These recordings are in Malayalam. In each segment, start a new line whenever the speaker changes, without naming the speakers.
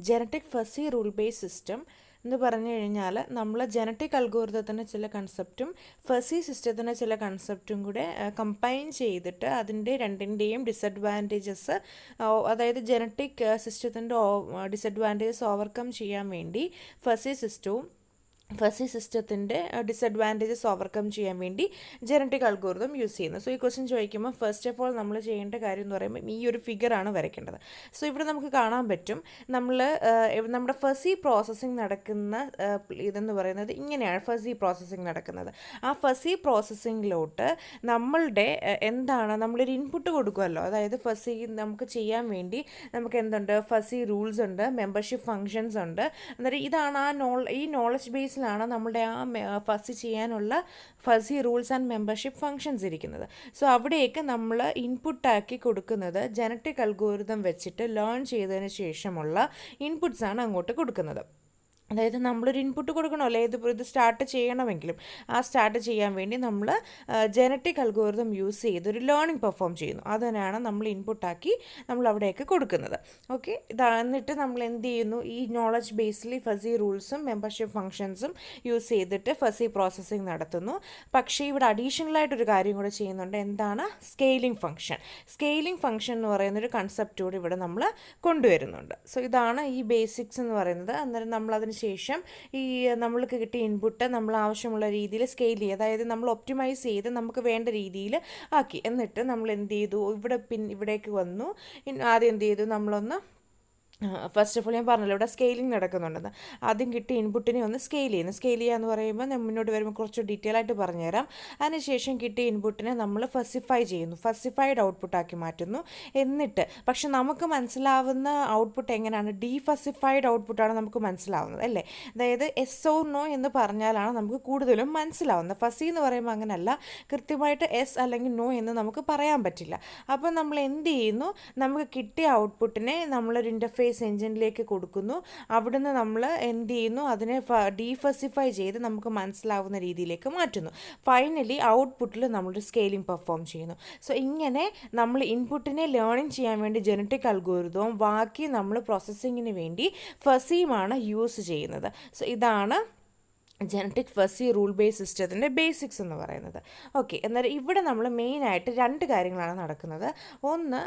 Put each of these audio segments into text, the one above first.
Genetic fuzzy rule base system എന്ന് പറഞ്ഞു കഴിഞ്ഞാൽ നമ്മൾ ജനറ്റിക് അൽഗോരിതത്തിൻ്റെ ചില കൺസെപ്റ്റും ഫസി സിസ്റ്റത്തിൻ്റെ ചില കൺസെപ്റ്റും കൂടെ കമ്പൈൻ ചെയ്തിട്ട് അതിൻ്റെ രണ്ടിൻ്റെയും ഡിസഡ്വാൻറ്റേജസ്, അതായത് ജനറ്റിക് സിസ്റ്റത്തിൻ്റെ ഡിസഡ്വാൻറ്റേജസ് ഓവർകം ചെയ്യാൻ വേണ്ടി ഫസി സിസ്റ്റത്തിൻ്റെ ഡിസഡ്വാൻറ്റേജസ് ഓവർകം ചെയ്യാൻ വേണ്ടി ജനറ്റിക് അൽഗോരിതം യൂസ് ചെയ്യുന്നു. സോ ഈ ക്വസ്റ്റ്യൻ ചോദിക്കുമ്പോൾ ഫസ്റ്റ് ഓഫ് ഓൾ നമ്മൾ ചെയ്യേണ്ട കാര്യം എന്ന് പറയുമ്പോൾ ഈ ഒരു ഫിഗറാണ് വരയ്ക്കേണ്ടത്. സോ ഇവിടെ നമുക്ക് കാണാൻ പറ്റും നമ്മുടെ ഫസി പ്രോസസ്സിങ് നടക്കുന്ന ഇതെന്ന് പറയുന്നത് ഇങ്ങനെയാണ്. ഫസി പ്രോസസ്സിങ് നടക്കുന്നത്. ആ ഫസി പ്രോസസ്സിങ്ങിലോട്ട് നമ്മളൊരു ഇൻപുട്ട് കൊടുക്കുമല്ലോ. അതായത് ഫസി നമുക്ക് ചെയ്യാൻ വേണ്ടി നമുക്ക് എന്തുണ്ട്, ഫസി റൂൾസ് ഉണ്ട്, മെമ്പർഷിപ്പ് ഫങ്ഷൻസ് ഉണ്ട്. അന്നേരം ഇതാണ് ഈ നോളജ് ബേസിലാണ് നമ്മുടെ ഫസി ചെയ്യാനുള്ള fuzzy rules and membership functions ഇരിക്കുന്നത്. സോ അവിടേക്ക് നമ്മൾ ഇൻപുട്ടാക്കി കൊടുക്കുന്നത് ജനറ്റിക് അൽഗോരിതം വെച്ചിട്ട് ലേൺ ചെയ്തതിന് ശേഷമുള്ള ഇൻപുട്സ് ആണ് അങ്ങോട്ട് കൊടുക്കുന്നത്. അതായത് നമ്മളൊരു ഇൻപുട്ട് കൊടുക്കണമല്ലോ, ഇത് സ്റ്റാർട്ട് ചെയ്യണമെങ്കിലും ആ സ്റ്റാർട്ട് ചെയ്യാൻ വേണ്ടി നമ്മൾ ജനറ്റിക് അൽഗോരിതം യൂസ് ചെയ്ത് ഒരു ലേണിംഗ് പെർഫോം ചെയ്യുന്നു. അതിനാണ് നമ്മൾ ഇൻപുട്ടാക്കി നമ്മൾ അവിടെയൊക്കെ കൊടുക്കുന്നത്. ഓക്കെ, എന്നിട്ട് നമ്മൾ എന്ത് ചെയ്യുന്നു, ഈ നോളജ് ബേസിൽ ഫസി റൂൾസും മെമ്പർഷിപ്പ് ഫങ്ഷൻസും യൂസ് ചെയ്തിട്ട് ഫസി പ്രോസസ്സിങ് നടത്തുന്നു. പക്ഷേ ഇവിടെ അഡീഷണലായിട്ടൊരു കാര്യം കൂടെ ചെയ്യുന്നുണ്ട്. എന്താണ്? Scaling function. സ്കെയിലിംഗ് ഫങ്ഷൻ എന്ന് പറയുന്നൊരു കൺസെപ്റ്റ് കൂടി ഇവിടെ നമ്മൾ കൊണ്ടുവരുന്നുണ്ട്. സോ ഇതാണ് ഈ ബേസിക്സ് എന്ന് പറയുന്നത്. അന്നേരം നമ്മളതിന് ശേഷം ഈ നമ്മൾക്ക് കിട്ടിയ ഇൻപുട്ട് നമ്മൾ ആവശ്യമുള്ള രീതിയിൽ സ്കെയിൽ ചെയ്യുക, അതായത് നമ്മൾ ഒപ്റ്റിമൈസ് ചെയ്ത് നമുക്ക് വേണ്ട രീതിയിൽ ആക്കി. എന്നിട്ട് നമ്മൾ എന്ത് ചെയ്തു, ഇവിടേക്ക് വന്നു. ആദ്യം എന്ത് ചെയ്തു, നമ്മളൊന്ന് ഫസ്റ്റ് ഓഫ് ഓൾ ഞാൻ പറഞ്ഞല്ലോ ഇവിടെ സ്കെയിലിംഗ് നടക്കുന്നുണ്ടെന്ന്. ആദ്യം കിട്ടിയ ഇൻപുട്ടിനെ ഒന്ന് സ്കെയിൽ ചെയ്യുക എന്ന് പറയുമ്പോൾ ഞാൻ മുന്നോട്ട് വരുമ്പോൾ കുറച്ച് ഡീറ്റെയിൽ ആയിട്ട് പറഞ്ഞുതരാം. അതിനുശേഷം കിട്ടിയ ഇൻപുട്ടിനെ നമ്മൾ ഫസിഫൈ ചെയ്യുന്നു, ഫസിഫൈഡ് ഔട്ട്പുട്ടാക്കി മാറ്റുന്നു. എന്നിട്ട് പക്ഷെ നമുക്ക് മനസ്സിലാവുന്ന ഔട്ട്പുട്ട് എങ്ങനെയാണ്, ഡീഫസിഫൈഡ് ഔട്ട്പുട്ടാണ് നമുക്ക് മനസ്സിലാവുന്നത് അല്ലേ. അതായത് എസ് ഓർ നോ എന്ന് പറഞ്ഞാലാണ് നമുക്ക് കൂടുതലും മനസ്സിലാവുന്നത്. ഫസി എന്ന് പറയുമ്പോൾ അങ്ങനെയല്ല, കൃത്യമായിട്ട് എസ് അല്ലെങ്കിൽ നോ എന്ന് നമുക്ക് പറയാൻ പറ്റില്ല. അപ്പോൾ നമ്മൾ എന്ത് ചെയ്യുന്നു, നമുക്ക് കിട്ടിയ ഔട്ട്പുട്ടിനെ നമ്മളൊരു ഇൻ്റർഫേസ് എഞ്ചിനിലേക്ക് കൊടുക്കുന്നു. അവിടുന്ന് നമ്മൾ എന്ത് ചെയ്യുന്നു, അതിനെ ഡീഫസിഫൈ ചെയ്ത് നമുക്ക് മനസ്സിലാവുന്ന രീതിയിലേക്ക് മാറ്റുന്നു. ഫൈനലി ഔട്ട്പുട്ടിൽ നമ്മളൊരു സ്കെയിലിംഗ് പെർഫോം ചെയ്യുന്നു. സോ ഇങ്ങനെ നമ്മൾ ഇൻപുട്ടിനെ ലേണിംഗ് ചെയ്യാൻ വേണ്ടി ജനറ്റിക് അൽഗോരിതവും ബാക്കി നമ്മൾ പ്രോസസ്സിങ്ങിന് വേണ്ടി ഫസിയുമാണ് യൂസ് ചെയ്യുന്നത്. സോ ഇതാണ് ജനറ്റിക് ഫസി റൂൾ ബേസ് സിസ്റ്റത്തിൻ്റെ ബേസിക്സ് എന്ന് പറയുന്നത്. ഓക്കെ, എന്നാൽ ഇവിടെ നമ്മൾ മെയിനായിട്ട് രണ്ട് കാര്യങ്ങളാണ് നടക്കുന്നത്. ഒന്ന്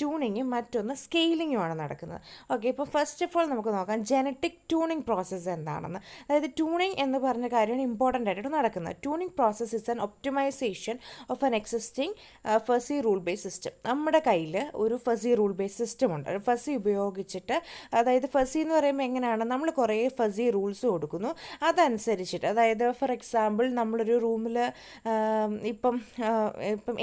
ട്യൂണിങ്ങും മറ്റൊന്ന് സ്കെയിലിങ്ങുമാണ് നടക്കുന്നത്. ഓക്കെ, ഇപ്പോൾ ഫസ്റ്റ് ഓഫ് ഓൾ നമുക്ക് നോക്കാം ജനറ്റിക് ട്യൂണിങ് പ്രോസസ്സ് എന്താണെന്ന്. അതായത് ട്യൂണിങ് എന്ന് പറഞ്ഞ കാര്യമാണ് ഇമ്പോർട്ടൻ്റ് ആയിട്ട് നടക്കുന്നത്. Tuning process is an optimization of an existing fuzzy rule base system. നമ്മുടെ കയ്യിൽ ഒരു ഫസി റൂൾ ബേസ് സിസ്റ്റം ഉണ്ട്. ഫസി ഉപയോഗിച്ചിട്ട്, അതായത് ഫസി എന്ന് പറയുമ്പോൾ എങ്ങനെയാണ്, നമ്മൾ കുറേ ഫസി റൂൾസ് കൊടുക്കുന്നു. അതനുസരിച്ച്, അതായത് ഫോർ എക്സാമ്പിൾ നമ്മളൊരു റൂമിൽ ഇപ്പം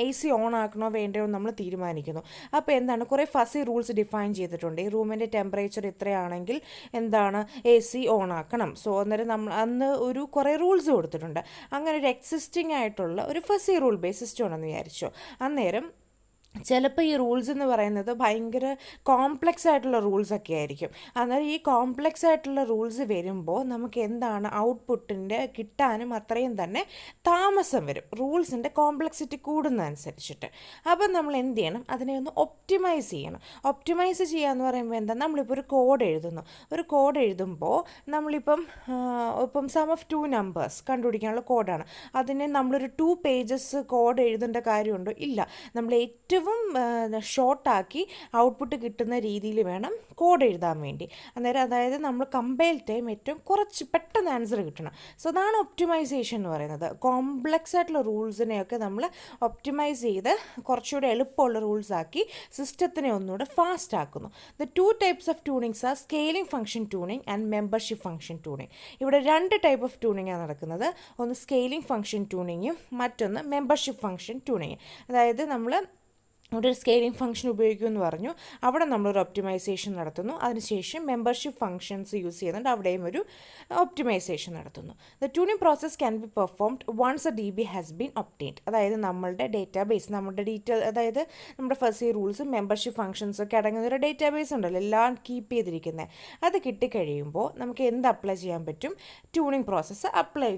AC ഓൺ ആക്കണോ വേണ്ടയോ നമ്മൾ തീരുമാനിക്കുന്നു. അപ്പോൾ എന്താണ്, കുറേ ഫസി റൂൾസ് ഡിഫൈൻ ചെയ്തിട്ടുണ്ട്. ഈ റൂമിൻ്റെ ടെമ്പറേച്ചർ ഇത്രയാണെങ്കിൽ എന്താണ്, AC ഓൺ ആക്കണം. സോ അന്നേരം നമ്മൾ അന്ന് കുറേ റൂൾസ് കൊടുത്തിട്ടുണ്ട്. അങ്ങനെ ഒരു എക്സിസ്റ്റിംഗ് ആയിട്ടുള്ള ഒരു ഫസി റൂൾ ബേസ് സിസ്റ്റം ഉണ്ടെന്ന് വിചാരിച്ചോ. അന്നേരം ചിലപ്പോൾ ഈ റൂൾസ് എന്ന് പറയുന്നത് ഭയങ്കര കോംപ്ലക്സ് ആയിട്ടുള്ള റൂൾസൊക്കെ ആയിരിക്കും. അന്നേരം ഈ കോംപ്ലക്സ് ആയിട്ടുള്ള റൂൾസ് വരുമ്പോൾ നമുക്ക് എന്താണ്, ഔട്ട്പുട്ടിൻ്റെ കിട്ടാനും അത്രയും തന്നെ താമസം വരും, റൂൾസിൻ്റെ കോംപ്ലക്സിറ്റി കൂടുന്നതനുസരിച്ചിട്ട്. അപ്പം നമ്മൾ എന്ത് ചെയ്യണം, അതിനെ ഒന്ന് ഒപ്റ്റിമൈസ് ചെയ്യണം. ഒപ്റ്റിമൈസ് ചെയ്യുക എന്ന് പറയുമ്പോൾ എന്താ, നമ്മളിപ്പോൾ ഒരു കോഡ് എഴുതുന്നു. ഒരു കോഡ് എഴുതുമ്പോൾ നമ്മളിപ്പം സം ഓഫ് 2 നമ്പേഴ്സ് കണ്ടുപിടിക്കാനുള്ള കോഡാണ്. അതിന് നമ്മളൊരു 2 പേജസ് കോഡ് എഴുതേണ്ട കാര്യമുണ്ടോ? ഇല്ല. നമ്മൾ ഏറ്റവും ഷോർട്ടാക്കി ഔട്ട്പുട്ട് കിട്ടുന്ന രീതിയിൽ വേണം കോഡ് എഴുതാൻ വേണ്ടി. അതായത് നമ്മൾ കമ്പൈൽ ടൈം ഏറ്റവും കുറച്ച് പെട്ടെന്ന് ആൻസർ കിട്ടണം. സോ അതാണ് ഒപ്റ്റിമൈസേഷൻ എന്ന് പറയുന്നത്. കോംപ്ലക്സ് ആയിട്ടുള്ള റൂൾസിനെയൊക്കെ നമ്മൾ ഒപ്റ്റിമൈസ് ചെയ്ത് കുറച്ചുകൂടെ എളുപ്പമുള്ള റൂൾസ് ആക്കി സിസ്റ്റത്തിനെ ഒന്നുകൂടെ ഫാസ്റ്റ് ആക്കുന്നു. The 2 types of tunings are scaling function tuning and membership function tuning. ഇവിടെ 2 ടൈപ്പ് ഓഫ് ട്യൂണിങ്ങാണ് നടക്കുന്നത്. ഒന്ന് സ്കെയിലിംഗ് ഫംഗ്ഷൻ ട്യൂണിങ്ങും മറ്റൊന്ന് മെമ്പർഷിപ്പ് ഫംഗ്ഷൻ ട്യൂണിങ്. അതായത് നമ്മൾ ഇവിടെ ഒരു സ്കെയിലിംഗ് ഫംഗ്ഷൻ ഉപയോഗിക്കുമെന്ന് പറഞ്ഞു, അവിടെ നമ്മളൊരു ഒപ്റ്റിമൈസേഷൻ നടത്തുന്നു. അതിനുശേഷം മെമ്പർഷിപ്പ് ഫംഗ്ഷൻസ് യൂസ് ചെയ്യുന്നുണ്ട്, അവിടെയും ഒരു ഒപ്റ്റിമൈസേഷൻ നടത്തുന്നു. The tuning process can be performed once a DB has been obtained. അതായത് നമ്മളുടെ ഡേറ്റാബേസ്, നമ്മുടെ അതായത് നമ്മുടെ ഫസി റൂൾസും മെമ്പർഷിപ്പ് ഫംഗ്ഷൻസും ഒക്കെ അടങ്ങുന്ന ഒരു ഡേറ്റാബേസ് ഉണ്ടല്ലോ, എല്ലാം കീപ്പ് ചെയ്തിരിക്കുന്നത്. അത് കിട്ടിക്കഴിയുമ്പോൾ നമുക്ക് എന്ത് അപ്ലൈ ചെയ്യാൻ പറ്റും, ട്യൂണിംഗ് പ്രോസസ്സ് അപ്ലൈ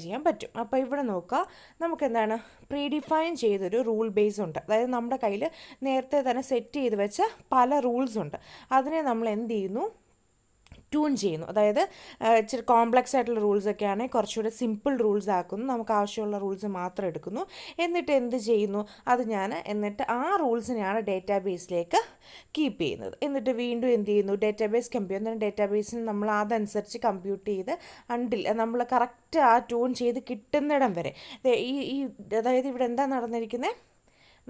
ചെയ്യാൻ പറ്റും. അപ്പോൾ ഇവിടെ നോക്കുക, നമുക്ക് എന്താണ്, പ്രീഡിഫൈൻ ചെയ്തൊരു റൂൾ ബേസ് ഉണ്ട്. അതായത് നമ്മുടെ കയ്യിൽ നേരത്തെ തന്നെ സെറ്റ് ചെയ്ത് വെച്ച പല റൂൾസ് ഉണ്ട്. അതിനെ നമ്മൾ എന്ത് ചെയ്യുന്നു, ട്യൂൺ ചെയ്യുന്നു. അതായത് ഇച്ചിരി കോംപ്ലക്സ് ആയിട്ടുള്ള റൂൾസൊക്കെ ആണെങ്കിൽ കുറച്ചുകൂടെ സിമ്പിൾ റൂൾസ് ആക്കുന്നു, നമുക്ക് ആവശ്യമുള്ള റൂൾസ് മാത്രം എടുക്കുന്നു. എന്നിട്ട് എന്ത് ചെയ്യുന്നു, അത് ഞാൻ എന്നിട്ട് ആ റൂൾസിനെയാണ് ഡേറ്റാബേസിലേക്ക് കീപ്പ് ചെയ്യുന്നത്. എന്നിട്ട് വീണ്ടും എന്ത് ചെയ്യുന്നു, ഡേറ്റാബേസ് കമ്പ്യൂട്ട് ചെയ്യുന്ന ഡേറ്റാബേസിൽ നമ്മൾ അതനുസരിച്ച് കമ്പ്യൂട്ട് ചെയ്ത് അണ്ടിൽ നമ്മൾ കറക്റ്റ് ആ ട്യൂൺ ചെയ്ത് കിട്ടുന്നിടം വരെ ഈ അതായത് ഇവിടെ എന്താ നടന്നിരിക്കുന്നത്,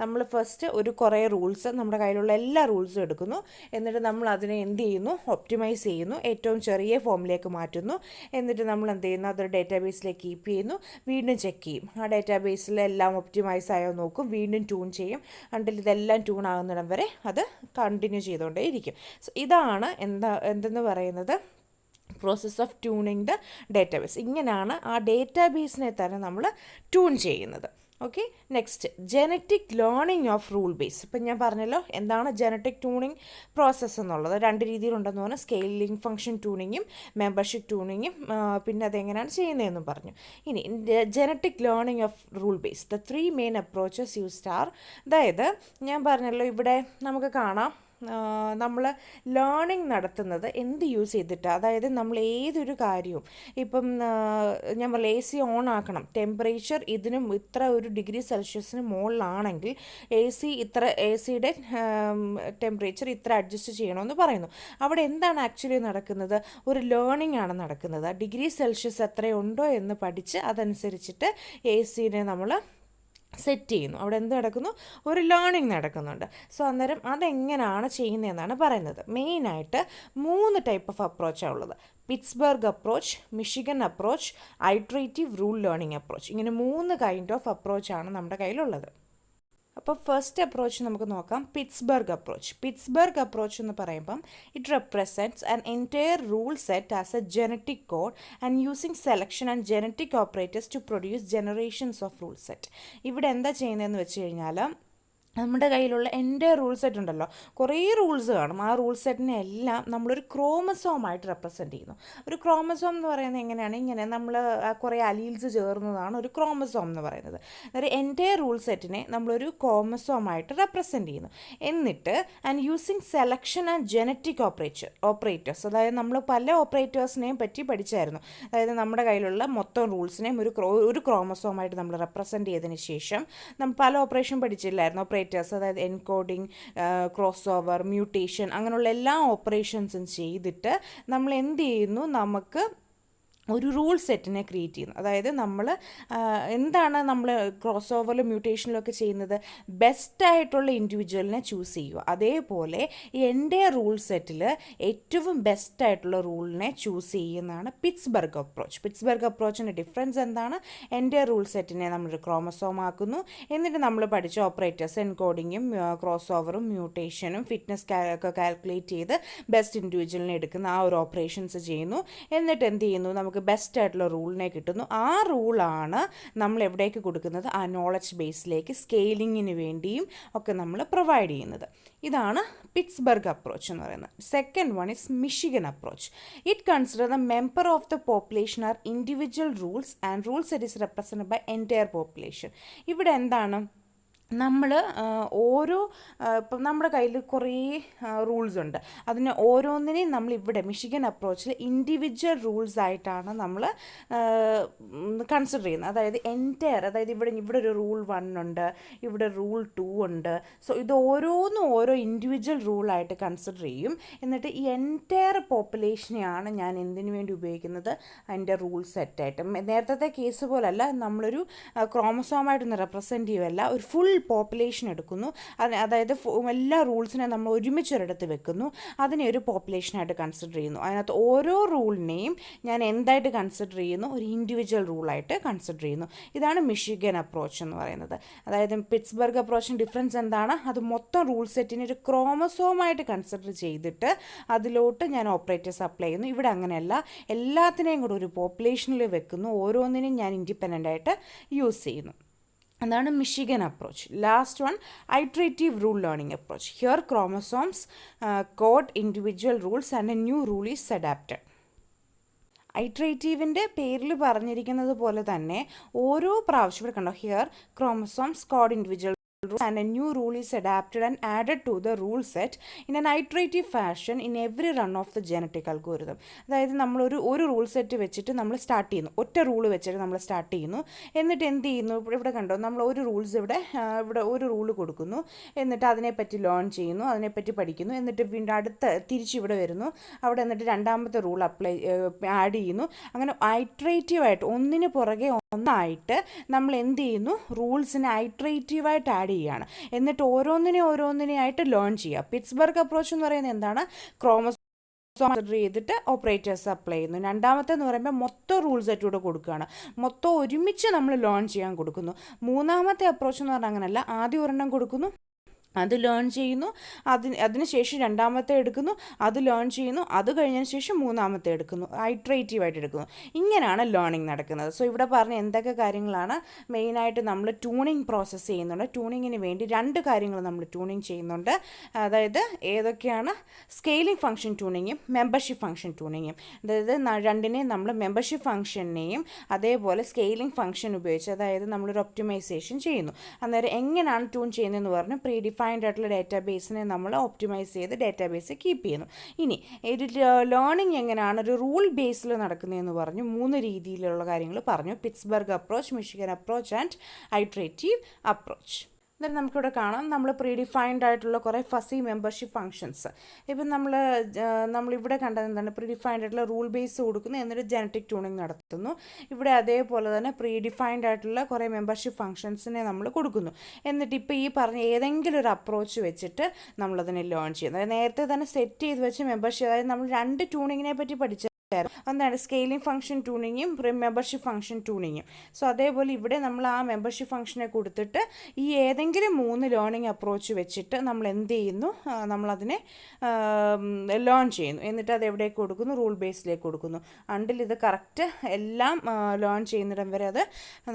നമ്മൾ ഫസ്റ്റ് ഒരു കുറേ റൂൾസ് നമ്മുടെ കയ്യിലുള്ള എല്ലാ റൂൾസും എടുക്കുന്നു. എന്നിട്ട് നമ്മൾ അതിനെ എന്ത് ചെയ്യുന്നു, ഒപ്റ്റിമൈസ് ചെയ്യുന്നു, ഏറ്റവും ചെറിയ ഫോമിലേക്ക് മാറ്റുന്നു. എന്നിട്ട് നമ്മൾ എന്ത് ചെയ്യുന്നു, അതൊരു ഡേറ്റാബേസിലേക്ക് കീപ്പ് ചെയ്യുന്നു, വീണ്ടും ചെക്ക് ചെയ്യും ആ ഡേറ്റാബേസിൽ എല്ലാം ഒപ്റ്റിമൈസ് ആയോ നോക്കും, വീണ്ടും ട്യൂൺ ചെയ്യും. അണ്ടിൽ ഇതെല്ലാം ട്യൂൺ ആകുന്നിടം വരെ അത് കണ്ടിന്യൂ ചെയ്തുകൊണ്ടേ ഇരിക്കും. സോ ഇതാണ് എന്തെന്ന് പറയുന്നത് process of tuning the database. ഇങ്ങനെയാണ് ആ ഡേറ്റാബേസിനെ തന്നെ നമ്മൾ ട്യൂൺ ചെയ്യുന്നത്. Okay, next genetic learning of rule base. ഇപ്പം ഞാൻ പറഞ്ഞല്ലോ എന്താണ് ജനറ്റിക് ട്യൂണിങ് പ്രോസസ്സ് എന്നുള്ളത്. 2 രീതിയിലുണ്ടെന്ന് പറഞ്ഞാൽ സ്കെയിലിംഗ് ഫംഗ്ഷൻ ട്യൂണിങ്ങും മെമ്പർഷിപ്പ് ട്യൂണിങ്ങും, പിന്നെ അതെങ്ങനെയാണ് ചെയ്യുന്നതെന്നും പറഞ്ഞു. ഇനി genetic learning of rule base, the 3 main approaches used are. അതായത് ഞാൻ പറഞ്ഞല്ലോ ഇവിടെ നമുക്ക് കാണാം നമ്മൾ ലേണിംഗ് നടത്തുന്നത് എന്ത് യൂസ് ചെയ്തിട്ടാണ്. അതായത് നമ്മൾ ഏതൊരു കാര്യവും ഇപ്പം ഞാൻ പറഞ്ഞ AC ഓൺ ആക്കണം, ടെമ്പറേച്ചർ ഇതിനും ഇത്ര ഒരു ഡിഗ്രി സെൽഷ്യസിന് മുകളിലാണെങ്കിൽ AC-യുടെ ടെമ്പറേച്ചർ ഇത്ര അഡ്ജസ്റ്റ് ചെയ്യണമെന്ന് പറയുന്നു. അവിടെ എന്താണ് ആക്ച്വലി നടക്കുന്നത്, ഒരു ലേണിംഗ് ആണ് നടക്കുന്നത്. ഡിഗ്രി സെൽഷ്യസ് എത്രയുണ്ടോ എന്ന് പഠിച്ച് അതനുസരിച്ചിട്ട് AC-നെ നമ്മൾ സെറ്റ് ചെയ്യുന്നു. അവിടെ എന്ത് നടക്കുന്നു, ഒരു ലേണിംഗ് നടക്കുന്നുണ്ട്. സോ അന്നേരം അതെങ്ങനെയാണ് ചെയ്യുന്നതെന്നാണ് പറയുന്നത്. മെയിനായിട്ട് 3 ടൈപ്പ് ഓഫ് അപ്രോച്ചാണ് ഉള്ളത്. Pittsburgh approach, Michigan approach, iterative rule learning approach. ഇങ്ങനെ 3 കൈൻഡ് ഓഫ് അപ്രോച്ചാണ് നമ്മുടെ കയ്യിലുള്ളത്. അപ്പോൾ ഫസ്റ്റ് അപ്രോച്ച് നമുക്ക് നോക്കാം, പിറ്റ്സ്ബർഗ് അപ്രോച്ച്. പിറ്റ്സ്ബർഗ് അപ്രോച്ച് എന്ന് പറയുമ്പം it represents an entire rule set as a genetic code and using selection and genetic operators to produce generations of rule set. ഇവിടെ എന്താ ചെയ്യുന്നതെന്ന് വെച്ച് കഴിഞ്ഞാൽ നമ്മുടെ കയ്യിലുള്ള എൻ്റെ റൂൾ സെറ്റ് ഉണ്ടല്ലോ, കുറേ റൂൾസ് കാണും. ആ റൂൾ സെറ്റിനെ എല്ലാം നമ്മളൊരു ക്രോമസോമായിട്ട് റെപ്രസെൻറ്റ് ചെയ്യുന്നു. ഒരു ക്രോമസോം എന്ന് പറയുന്നത് എങ്ങനെയാണ്, ഇങ്ങനെ നമ്മൾ കുറേ അലീൽസ് ചേർന്നതാണ് ഒരു ക്രോമസോം എന്ന് പറയുന്നത്. അതായത് എൻ്റെ റൂൾ സെറ്റിനെ നമ്മളൊരു ക്രോമസോമായിട്ട് റെപ്രസെൻറ്റ് ചെയ്യുന്നു. എന്നിട്ട് and using selection and genetic operators, അതായത് നമ്മൾ പല ഓപ്പറേറ്റേഴ്സിനെയും പറ്റി പഠിച്ചായിരുന്നു. അതായത് നമ്മുടെ കയ്യിലുള്ള മൊത്തം റൂൾസിനെയും ഒരു ക്രോമസോമായിട്ട് നമ്മൾ റെപ്രസെൻറ്റ് ചെയ്തതിന് ശേഷം നമ്മൾ പല ഓപ്പറേഷൻ പഠിച്ചില്ലായിരുന്നു, അതായത് എൻകോഡിങ്, ക്രോസ് ഓവർ, മ്യൂട്ടേഷൻ, അങ്ങനെയുള്ള എല്ലാ ഓപ്പറേഷൻസും ചെയ്തിട്ട് നമ്മൾ എന്ത് ചെയ്യുന്നു, നമുക്ക് ഒരു റൂൾ സെറ്റിനെ ക്രിയേറ്റ് ചെയ്യുന്നു. അതായത് നമ്മൾ എന്താണ് നമ്മൾ ക്രോസ് ഓവറിലും മ്യൂട്ടേഷനിലൊക്കെ ചെയ്യുന്നത്, ബെസ്റ്റായിട്ടുള്ള ഇൻഡിവിജ്വലിനെ ചൂസ് ചെയ്യുക. അതേപോലെ എൻ്റെ റൂൾ സെറ്റിൽ ഏറ്റവും ബെസ്റ്റായിട്ടുള്ള റൂളിനെ ചൂസ് ചെയ്യുന്നതാണ് പിറ്റ്സ്ബർഗ് അപ്രോച്ച്. പിറ്റ്സ്ബർഗ് അപ്രോച്ചിൻ്റെ ഡിഫറൻസ് എന്താണ്, എൻ്റെ റൂൾ സെറ്റിനെ നമ്മളൊരു ക്രോമസോം ആക്കുന്നു. എന്നിട്ട് നമ്മൾ പഠിച്ച ഓപ്പറേറ്റേഴ്സ് എൻകോഡിങ്ങും ക്രോസ് ഓവറും മ്യൂട്ടേഷനും ഫിറ്റ്നസ് ഒക്കെ കാൽക്കുലേറ്റ് ചെയ്ത് ബെസ്റ്റ് ഇൻഡിവിജ്വലിനെ എടുക്കുന്ന ആ ഒരു ഓപ്പറേഷൻസ് ചെയ്യുന്നു. എന്നിട്ട് എന്ത് ചെയ്യുന്നു, നമുക്ക് ബെസ്റ്റ് ആയിട്ടുള്ള റൂളിനെ കിട്ടുന്നു. ആ റൂളാണ് നമ്മൾ എവിടേക്ക് കൊടുക്കുന്നത്, ആ നോളജ് ബേസിലേക്ക് സ്കെയിലിങ്ങിന് വേണ്ടിയും ഒക്കെ നമ്മൾ പ്രൊവൈഡ് ചെയ്യുന്നത്. ഇതാണ് പിറ്റ്സ്ബർഗ് അപ്രോച്ച് എന്ന് പറയുന്നത്. Second one is Michigan approach. It consider the member of the population are individual rules and rules it is represented by entire population. ഇവിടെ എന്താണ്, നമ്മൾ ഇപ്പം നമ്മുടെ കയ്യിൽ കുറേ റൂൾസ് ഉണ്ട്. അതിന് ഓരോന്നിനെയും നമ്മൾ ഇവിടെ മിഷിഗൻ അപ്രോച്ചിൽ ഇൻഡിവിജ്വൽ റൂൾസ് ആയിട്ടാണ് നമ്മൾ കൺസിഡർ ചെയ്യുന്നത്. അതായത് എൻറ്റയർ, അതായത് ഇവിടെ ഒരു റൂൾ 1 ഉണ്ട്, ഇവിടെ റൂൾ 2 ഉണ്ട്. സോ ഇത് ഓരോന്നും ഓരോ ഇൻഡിവിജ്വൽ റൂളായിട്ട് കൺസിഡർ ചെയ്യും. എന്നിട്ട് ഈ എൻറ്റയർ പോപ്പുലേഷനെയാണ് ഞാൻ എന്തിനു വേണ്ടി ഉപയോഗിക്കുന്നത്, അതിൻ്റെ റൂൾ സെറ്റായിട്ട്. നേരത്തെ കേസ് പോലല്ല, നമ്മളൊരു ക്രോമസോമായിട്ടൊന്ന് റെപ്രസെൻറ്റ് ചെയ്യുമല്ല, ഒരു ഫുൾ പോപ്പുലേഷൻ എടുക്കുന്നു. അതായത് എല്ലാ റൂൾസിനെ നമ്മൾ ഒരുമിച്ചൊരിടത്ത് വെക്കുന്നു, അതിനെ ഒരു പോപ്പുലേഷനായിട്ട് കൺസിഡർ ചെയ്യുന്നു. അതിനകത്ത് ഓരോ റൂളിനെയും ഞാൻ എന്തായിട്ട് കൺസിഡർ ചെയ്യുന്നു, ഒരു ഇൻഡിവിജ്വൽ റൂളായിട്ട് കൺസിഡർ ചെയ്യുന്നു. ഇതാണ് മിഷിഗൻ അപ്രോച്ച് എന്ന് പറയുന്നത്. അതായത് പിറ്റ്സ്ബർഗ് അപ്രോച്ചിന് ഡിഫറൻസ് എന്താണ്, അത് മൊത്തം റൂൾ സെറ്റിനെ ഒരു ക്രോമസോമായിട്ട് കൺസിഡർ ചെയ്തിട്ട് അതിലോട്ട് ഞാൻ ഓപ്പറേറ്റേഴ്സ് അപ്ലൈ ചെയ്യുന്നു. ഇവിടെ അങ്ങനെയല്ല, എല്ലാത്തിനെയും കൂടെ ഒരു പോപ്പുലേഷനിൽ വെക്കുന്നു, ഓരോന്നിനെയും ഞാൻ ഇൻഡിപെൻഡൻ്റ് ആയിട്ട് യൂസ് ചെയ്യുന്നു. അതാണ് Michigan approach. Last one iterative rule learning approach. Here chromosomes code individual rules and a new rule is adapted. ഐട്രേറ്റീവിൻ്റെ പേരിൽ പറഞ്ഞിരിക്കുന്നത് പോലെ തന്നെ ഓരോ പ്രാവശ്യം ഇവിടെ കണ്ടോ, here chromosomes code individual and a new rule is adapted and added to the rule set in an iterative fashion in every run of the genetic algorithm. അതായത് നമ്മളൊരു റൂൾ സെറ്റ് വെച്ചിട്ട് നമ്മൾ സ്റ്റാർട്ട് ചെയ്യുന്നു, ഒറ്റ റൂൾ വെച്ചിട്ട് നമ്മൾ സ്റ്റാർട്ട് ചെയ്യുന്നു. എന്നിട്ട് എന്ത് ചെയ്യുന്നു, ഇവിടെ കണ്ടോ, നമ്മൾ ഒരു റൂൾസ് ഇവിടെ ഒരു റൂൾ കൊടുക്കുന്നു, എന്നിട്ട് അതിനെപ്പറ്റി ലേൺ ചെയ്യുന്നു, അതിനെപ്പറ്റി പഠിക്കുന്നു, എന്നിട്ട് വീണ്ടും തിരിച്ചിവിടെ വരുന്നു, അവിടെ എന്നിട്ട് രണ്ടാമത്തെ റൂൾ ആഡ് ചെയ്യുന്നു. അങ്ങനെ ഐട്രേറ്റീവായിട്ട് ഒന്നിന് പുറകെ ഒന്നായിട്ട് നമ്മൾ എന്ത് ചെയ്യുന്നു, റൂൾസിനെ ഐട്രേറ്റീവായിട്ട് ആഡ് ചെയ്യുകയാണ്. എന്നിട്ട് ഓരോന്നിനെയായിട്ട് ലേൺ ചെയ്യുക. പിറ്റ്സ്ബർഗ് അപ്രോച്ച് എന്ന് പറയുന്നത് എന്താണ്, ക്രോമസോം ചെയ്തിട്ട് ഓപ്പറേറ്റേഴ്സ് അപ്ലൈ ചെയ്യുന്നു. രണ്ടാമത്തെന്ന് പറയുമ്പോൾ മൊത്തം റൂൾ സെറ്റ് കൂടെ കൊടുക്കുകയാണ്, മൊത്തം ഒരുമിച്ച് നമ്മൾ ലേൺ ചെയ്യാൻ കൊടുക്കുന്നു. മൂന്നാമത്തെ അപ്രോച്ച് എന്ന് പറഞ്ഞാൽ അങ്ങനെയല്ല, ആദ്യം ഒരെണ്ണം കൊടുക്കുന്നു, അത് ലേൺ ചെയ്യുന്നു, അതിനുശേഷം രണ്ടാമത്തെ എടുക്കുന്നു, അത് ലേൺ ചെയ്യുന്നു, അത് കഴിഞ്ഞതിന് ശേഷം മൂന്നാമത്തെ എടുക്കുന്നു, ഐട്രേറ്റീവായിട്ട് എടുക്കുന്നു. ഇങ്ങനെയാണ് ലേണിംഗ് നടക്കുന്നത്. സോ ഇവിടെ പറഞ്ഞ എന്തൊക്കെ കാര്യങ്ങളാണ് മെയിനായിട്ട് നമ്മൾ ട്യൂണിങ് പ്രോസസ്സ് ചെയ്യുന്നുണ്ട്. ട്യൂണിങ്ങിന് വേണ്ടി 2 കാര്യങ്ങൾ നമ്മൾ ട്യൂണിങ് ചെയ്യുന്നുണ്ട്. അതായത് ഏതൊക്കെയാണ്, സ്കെയിലിംഗ് ഫംഗ്ഷൻ ട്യൂണിങ്ങും മെമ്പർഷിപ്പ് ഫംഗ്ഷൻ ട്യൂണിങ്ങും. അതായത് രണ്ടിനെയും നമ്മൾ മെമ്പർഷിപ്പ് ഫംഗ്ഷനെയും അതേപോലെ സ്കെയിലിംഗ് ഫംഗ്ഷൻ ഉപയോഗിച്ച്, അതായത് നമ്മളൊരു ഒപ്റ്റിമൈസേഷൻ ചെയ്യുന്നു. അന്നേരം എങ്ങനെയാണ് ട്യൂൺ ചെയ്യുന്നതെന്ന് പറഞ്ഞ് ഡിഫൈൻഡ് ആയിട്ടുള്ള ഡാറ്റാബേസിനെ നമ്മൾ ഒപ്റ്റിമൈസ് ചെയ്ത് ഡാറ്റാബേസ് കീപ്പ് ചെയ്യുന്നു. ഇനി ഒരു ലേണിംഗ് എങ്ങനെയാണ് ഒരു റൂൾ ബേസിൽ നടക്കുന്നതെന്ന് പറഞ്ഞു, 3 രീതിയിലുള്ള കാര്യങ്ങൾ പറഞ്ഞു. Pittsburgh approach, Michigan approach and iterative approach. എന്നിട്ട് നമുക്കിവിടെ കാണാം, നമ്മൾ പ്രീഡിഫൈൻഡ് ആയിട്ടുള്ള കുറേ ഫസി മെമ്പർഷിപ്പ് ഫങ്ഷൻസ്. ഇപ്പം നമ്മളിവിടെ കണ്ടത് എന്താണ്, പ്രീഡിഫൈൻഡ് ആയിട്ടുള്ള റൂൾ ബേസ് കൊടുക്കുന്നു, എന്നിട്ട് ജനറ്റിക് ട്യൂണിങ് നടത്തുന്നു. ഇവിടെ അതേപോലെ തന്നെ പ്രീഡിഫൈൻഡ് ആയിട്ടുള്ള കുറേ മെമ്പർഷിപ്പ് ഫങ്ഷൻസിനെ നമ്മൾ കൊടുക്കുന്നു. എന്നിട്ട് ഇപ്പോൾ ഈ പറഞ്ഞ ഏതെങ്കിലും ഒരു അപ്രോച്ച് വെച്ചിട്ട് നമ്മളതിനെ ലേൺ ചെയ്യുന്നു. അതായത് നേരത്തെ തന്നെ സെറ്റ് ചെയ്ത് വെച്ച് മെമ്പർഷിപ്പ്, അതായത് നമ്മൾ 2 ട്യൂണിങ്ങിനെ പറ്റി പഠിച്ച ഒന്നാണ് സ്കെയിലിംഗ് ഫംഗ്ഷൻ ട്യൂണിങ്ങും മെമ്പർഷിപ്പ് ഫംഗ്ഷൻ ട്യൂണിങ്ങും. സോ അതേപോലെ ഇവിടെ നമ്മൾ ആ മെമ്പർഷിപ്പ് ഫംഗ്ഷനെ കൊടുത്തിട്ട് ഈ ഏതെങ്കിലും 3 ലേണിംഗ് അപ്രോച്ച് വെച്ചിട്ട് നമ്മൾ എന്ത് ചെയ്യുന്നു, നമ്മളതിനെ ലേൺ ചെയ്യുന്നു. എന്നിട്ട് അത് എവിടേക്ക് കൊടുക്കുന്നു, റൂൾ ബേസിലേക്ക് കൊടുക്കുന്നു. അണ്ടിൽ ഇത് കറക്റ്റ് എല്ലാം ലേൺ ചെയ്യുന്നിടം വരെ അത്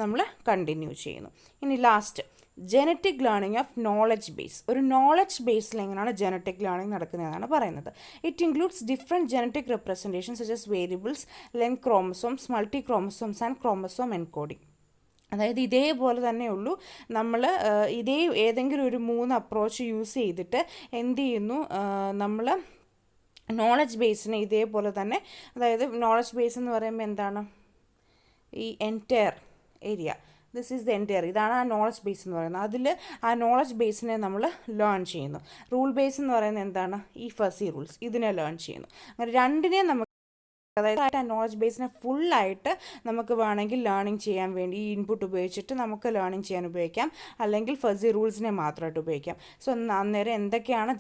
നമ്മൾ കണ്ടിന്യൂ ചെയ്യുന്നു. ഇനി last genetic learning of knowledge base. ഒരു നോളജ് ബേസിൽ എങ്ങനെയാണ് ജനറ്റിക് ലേണിംഗ് നടക്കുന്നതെന്നാണ് പറയുന്നത്. It includes different genetic representations such as variables, length chromosomes, multi chromosomes and chromosome encoding. അതായത് ഇതേപോലെ തന്നെയുള്ളൂ, നമ്മൾ ഏതെങ്കിലും ഒരു 3 അപ്രോച്ച് യൂസ് ചെയ്തിട്ട് എന്ത് ചെയ്യുന്നു, നമ്മൾ നോളജ് ബേസിനെ ഇതേപോലെ തന്നെ, അതായത് നോളജ് ബേസ് എന്ന് പറയുമ്പോൾ എന്താണ്, ഈ entire area, this is the entire, ഇതാണ് ആ നോളജ് ബേസ് എന്ന് പറയുന്നത്. അതിൽ ആ നോളജ് ബേസിനെ നമ്മൾ ലേൺ ചെയ്യുന്നു. റൂൾ ബേസ് എന്ന് പറയുന്നത് എന്താണ്, ഈ ഫസി റൂൾസ്, ഇതിനെ ലേൺ ചെയ്യുന്നു. അങ്ങനെ രണ്ടിനെയും നമുക്ക്, അതായത് ആ നോളജ് ബേസിനെ ഫുള്ളായിട്ട് നമുക്ക് വേണമെങ്കിൽ ലേണിംഗ് ചെയ്യാൻ വേണ്ടി ഈ ഇൻപുട്ട് ഉപയോഗിച്ചിട്ട് നമുക്ക് ലേണിംഗ് ചെയ്യാൻ ഉപയോഗിക്കാം, അല്ലെങ്കിൽ ഫസി റൂൾസിനെ മാത്രമായിട്ട് ഉപയോഗിക്കാം. സോ അന്നേരം എന്തൊക്കെയാണ്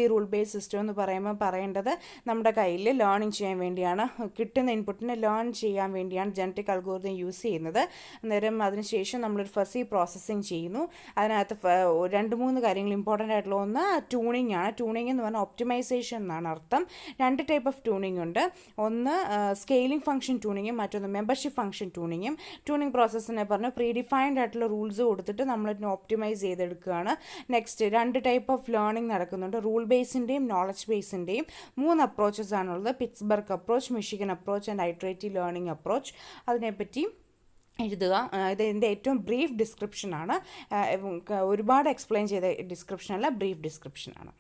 ഈ റൂൾ ബേസ് സിസ്റ്റം എന്ന് പറയേണ്ടത്, നമ്മുടെ കയ്യിൽ ലേണിംഗ് ചെയ്യാൻ വേണ്ടിയാണ്, കിട്ടുന്ന ഇൻപുട്ടിനെ ലേൺ ചെയ്യാൻ വേണ്ടിയാണ് ജനറ്റിക് അൽഗോരിതം യൂസ് ചെയ്യുന്നത്. അന്നേരം അതിനുശേഷം നമ്മളൊരു ഫസി പ്രോസസ്സിങ് ചെയ്യുന്നു. അതിനകത്ത് 2-3 കാര്യങ്ങൾ ഇമ്പോർട്ടൻ്റ് ആയിട്ടുള്ള ഒന്ന് ട്യൂണിംഗ് ആണ്. ട്യൂണിംഗ് എന്ന് പറഞ്ഞാൽ ഒപ്റ്റിമൈസേഷൻ എന്നാണ് അർത്ഥം. 2 ടൈപ്പ് ഓഫ് ട്യൂണിംഗ് ഉണ്ട്. ഒന്ന് സ്കെയിലിംഗ് ഫംഗ്ഷൻ ട്യൂണിങ്ങും, മറ്റൊന്ന് മെമ്പർഷിപ്പ് ഫംഗ്ഷൻ ട്യൂണിങ്ങും. ട്യൂണിംഗ് പ്രോസസ്സിനെ പറഞ്ഞാൽ പ്രീഡിഫൈൻഡ് ആയിട്ടുള്ള റൂൾസ് കൊടുത്തിട്ട് നമ്മളിതിനെ ഒപ്റ്റിമൈസ് ചെയ്തെടുക്കുകയാണ്. നെക്സ്റ്റ് 2 ടൈപ്പ് ഓഫ് ലേണിംഗ് നടക്കുന്നുണ്ട്. റൂൾ ബേസിൻ്റെയും നോളജ് ബേസിൻ്റെയും 3 അപ്രോച്ചസ് ആണുള്ളത്. Pittsburgh approach, Michigan approach and iterative learning approach. അതിനെപ്പറ്റി എഴുതുക. ഇതിൻ്റെ ഏറ്റവും ബ്രീഫ് ഡിസ്ക്രിപ്ഷനാണ്, ഒരുപാട് എക്സ്പ്ലെയിൻ ചെയ്ത ഡിസ്ക്രിപ്ഷനല്ല, ബ്രീഫ് ഡിസ്ക്രിപ്ഷനാണ്.